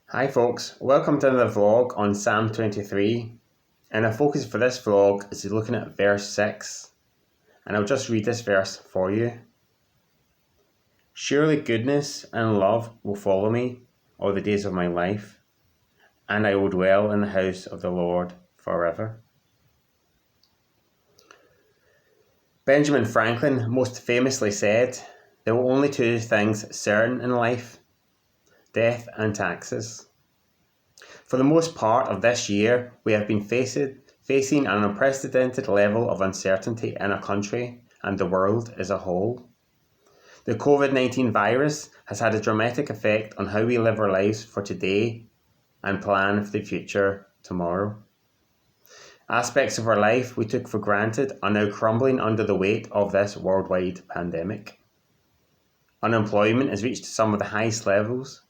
Hi folks, welcome to another vlog on Psalm 23, and our focus for this vlog is looking at verse 6, and I'll just read this verse for you. Surely goodness and love will follow me all the days of my life, and I will dwell in the house of the Lord forever. Benjamin Franklin most famously said, there were only two things certain in life, death and taxes. For the most part of this year, we have been facing an unprecedented level of uncertainty in our country and the world as a whole. The COVID-19 virus has had a dramatic effect on how we live our lives for today and plan for the future tomorrow. Aspects of our life we took for granted are now crumbling under the weight of this worldwide pandemic. Unemployment has reached some of the highest levels.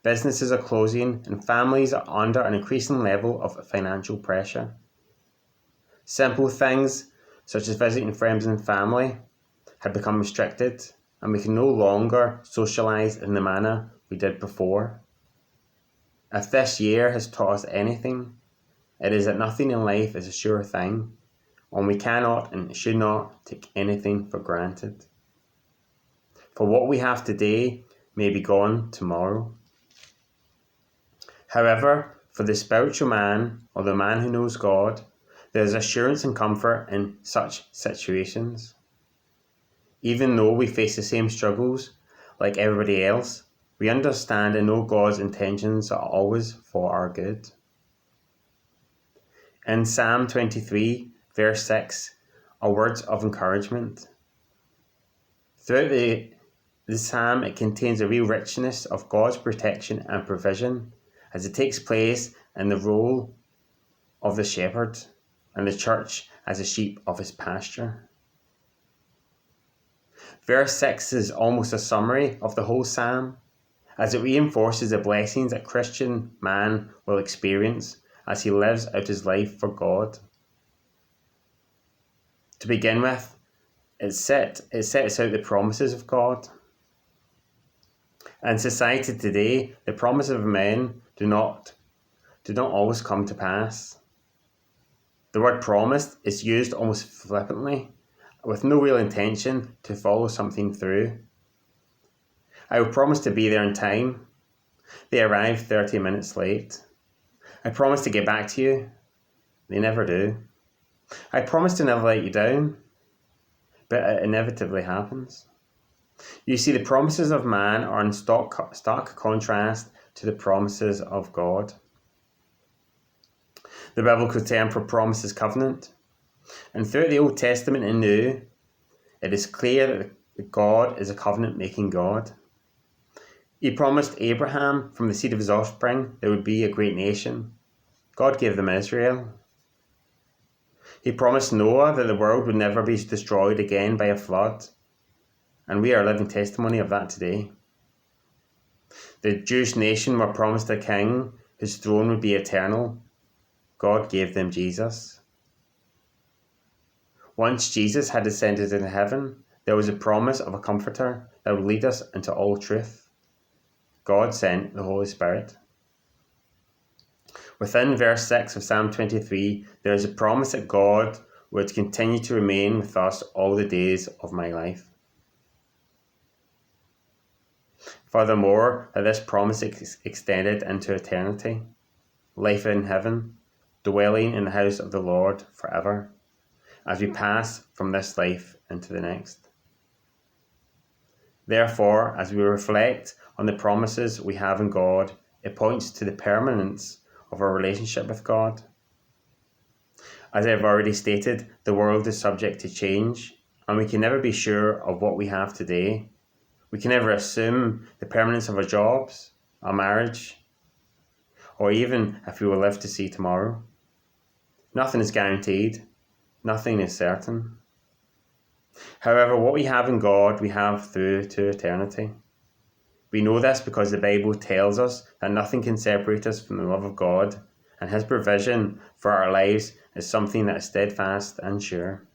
Businesses are closing and families are under an increasing level of financial pressure. Simple things such as visiting friends and family have become restricted, and we can no longer socialise in the manner we did before. If this year has taught us anything, it is that nothing in life is a sure thing, and we cannot and should not take anything for granted. For what we have today may be gone tomorrow. However, for the spiritual man, or the man who knows God, there is assurance and comfort in such situations. Even though we face the same struggles like everybody else, we understand and know God's intentions are always for our good. In Psalm 23, verse 6, are words of encouragement. Throughout the psalm, it contains a real richness of God's protection and provision as it takes place in the role of the shepherd and the church as the sheep of his pasture. Verse 6 is almost a summary of the whole psalm, as it reinforces the blessings that Christian man will experience as he lives out his life for God. To begin with, it sets out the promises of God. In society today, the promises of men do not always come to pass. The word promised is used almost flippantly, with no real intention to follow something through. I will promise to be there in time. They arrive 30 minutes late. I promise to get back to you. They never do. I promise to never let you down, but it inevitably happens. You see, the promises of man are in stark contrast to the promises of God. The biblical term for promise is covenant, and throughout the Old Testament and New, it is clear that God is a covenant-making God. He promised Abraham from the seed of his offspring there would be a great nation. God gave them Israel. He promised Noah that the world would never be destroyed again by a flood, and we are a living testimony of that today. The Jewish nation were promised a king whose throne would be eternal. God gave them Jesus. Once Jesus had ascended into heaven, there was a promise of a comforter that would lead us into all truth. God sent the Holy Spirit. Within verse 6 of Psalm 23, there is a promise that God would continue to remain with us all the days of my life. Furthermore, that this promise is extended into eternity, life in heaven, dwelling in the house of the Lord forever, as we pass from this life into the next. Therefore, as we reflect on the promises we have in God, it points to the permanence of our relationship with God. As I have already stated, the world is subject to change, and we can never be sure of what we have today. We can never assume the permanence of our jobs, our marriage, or even if we will live to see tomorrow. Nothing is guaranteed. Nothing is certain. However, what we have in God, we have through to eternity. We know this because the Bible tells us that nothing can separate us from the love of God, and his provision for our lives is something that is steadfast and sure.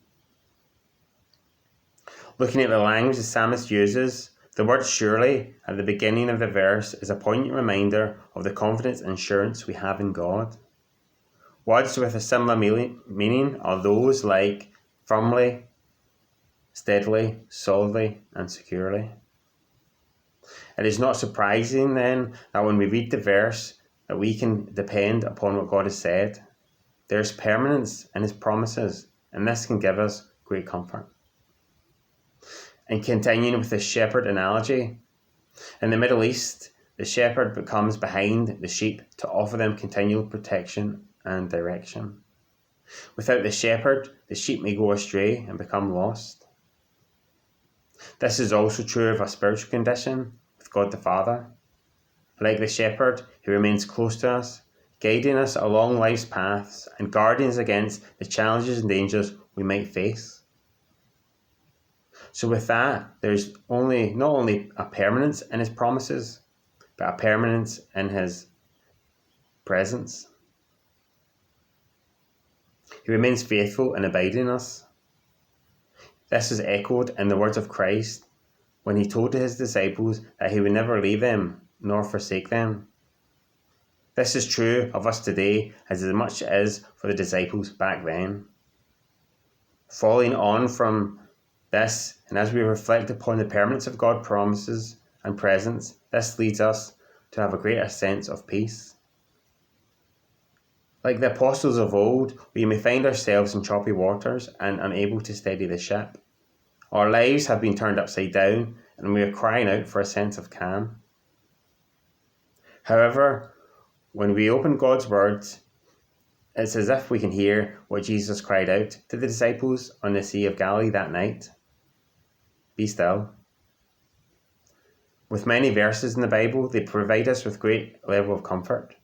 Looking at the language the psalmist uses, The word surely at the beginning of the verse is a poignant reminder of the confidence and assurance we have in God. Words with a similar meaning are those like firmly, steadily, solidly, and securely. It is not surprising then that when we read the verse that we can depend upon what God has said. There is permanence in his promises, and this can give us great comfort. And continuing with the shepherd analogy, in the Middle East, the shepherd becomes behind the sheep to offer them continual protection and direction. Without the shepherd, the sheep may go astray and become lost. This is also true of our spiritual condition with God the Father. Like the shepherd, he remains close to us, guiding us along life's paths and guarding us against the challenges and dangers we might face. So with that, there's not only a permanence in his promises, but a permanence in his presence. He remains faithful and abiding in us. This is echoed in the words of Christ when he told his disciples that he would never leave them nor forsake them. This is true of us today as much as for the disciples back then. Following on from this, and as we reflect upon the permanence of God's promises and presence, this leads us to have a greater sense of peace. Like the apostles of old, we may find ourselves in choppy waters and unable to steady the ship. Our lives have been turned upside down and we are crying out for a sense of calm. However, when we open God's words, it's as if we can hear what Jesus cried out to the disciples on the Sea of Galilee that night. Be still. With many verses in the Bible, they provide us with great level of comfort.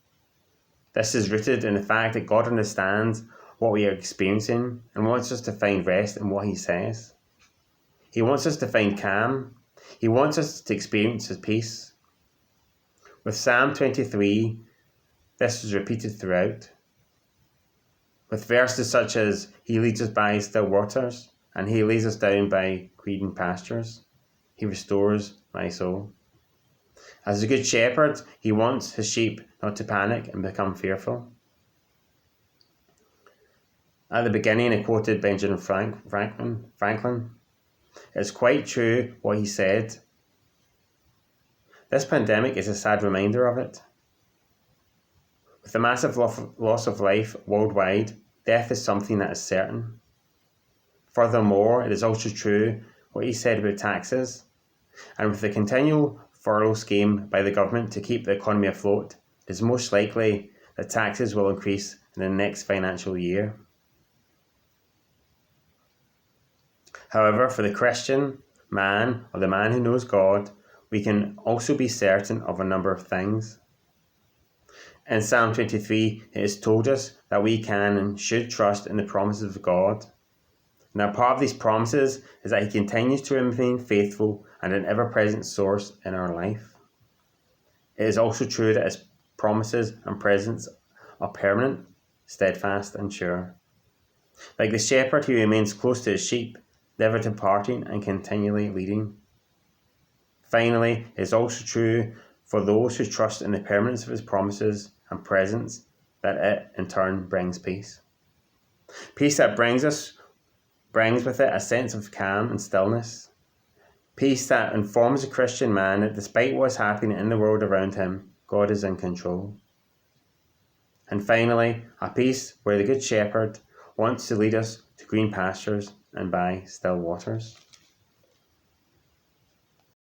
This is rooted in the fact that God understands what we are experiencing and wants us to find rest in what he says. He wants us to find calm. He wants us to experience his peace. With Psalm 23, this is repeated throughout. With verses such as, he leads us by still waters, and he lays us down by green pastures. He restores my soul. As a good shepherd, he wants his sheep not to panic and become fearful. At the beginning, I quoted Benjamin Franklin. It's quite true what he said. This pandemic is a sad reminder of it. With the massive loss of life worldwide, death is something that is certain. Furthermore, it is also true what he said about taxes, and with the continual furlough scheme by the government to keep the economy afloat, it is most likely that taxes will increase in the next financial year. However, for the Christian man or the man who knows God, we can also be certain of a number of things. In Psalm 23, it is told us that we can and should trust in the promises of God. Now, part of these promises is that he continues to remain faithful and an ever-present source in our life. It is also true that his promises and presence are permanent, steadfast and sure. Like the shepherd, he remains close to his sheep, never departing and continually leading. Finally, it is also true for those who trust in the permanence of his promises and presence that it in turn brings peace. Peace that brings with it a sense of calm and stillness. Peace that informs a Christian man that despite what is happening in the world around him, God is in control. And finally, a peace where the Good Shepherd wants to lead us to green pastures and by still waters.